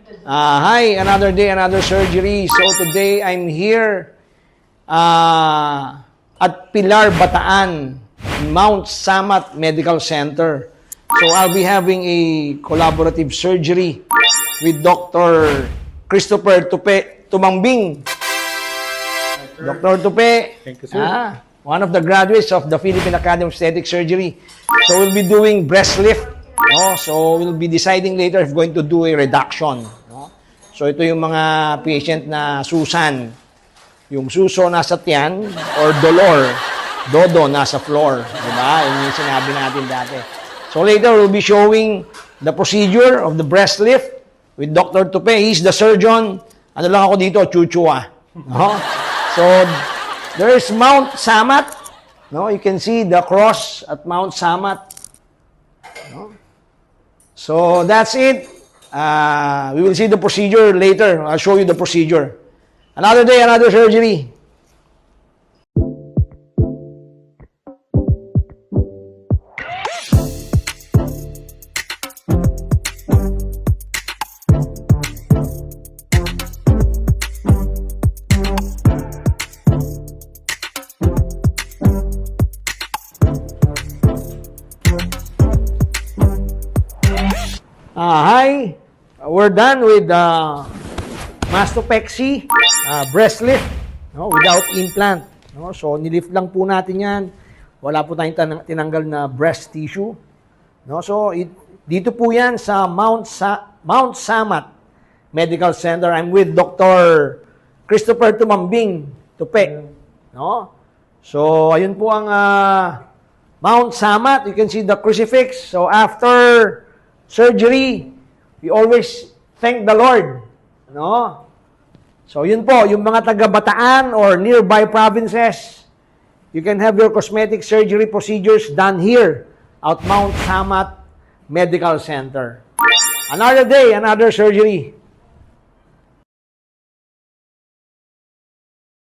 Hi, another day, another surgery. So today, I'm here at Pilar, Bataan, Mount Samat Medical Center. So I'll be having a collaborative surgery with Dr. Christopher Tumangbing. Dr. Tupe, Thank you, sir. one of the graduates of the Philippine Academy of Aesthetic Surgery. So we'll be doing breast lift. No? So we'll be deciding later if going to do a reduction. No? So ito yung mga patient na susan. Yung suso nasa tiyan or dolor, dodo nasa floor. Diba? Yun yung sinabi natin dati. So later we'll be showing the procedure of the breast lift with Dr. Tupe. He's the surgeon. Ano lang ako dito, chuchua. No? So, there is Mount Samat. No, you can see the cross at Mount Samat. No? So, that's it. We will see the procedure later. I'll show you the procedure. Another day, another surgery. Hi, we're done with mastopexy, breast lift, no, without implant. No? So, nilift lang po natin yan. Wala po tayong tinanggal na breast tissue. No? So, dito po yan sa Mount Samat Medical Center. I'm with Dr. Christopher Tumangbing, Tupe. No? So, ayun po ang Mount Samat. You can see the crucifix. So, after surgery, we always thank the Lord. No? So, yun po, yung mga taga-Bataan or nearby provinces, you can have your cosmetic surgery procedures done here at Mount Samat Medical Center. Another day, another surgery.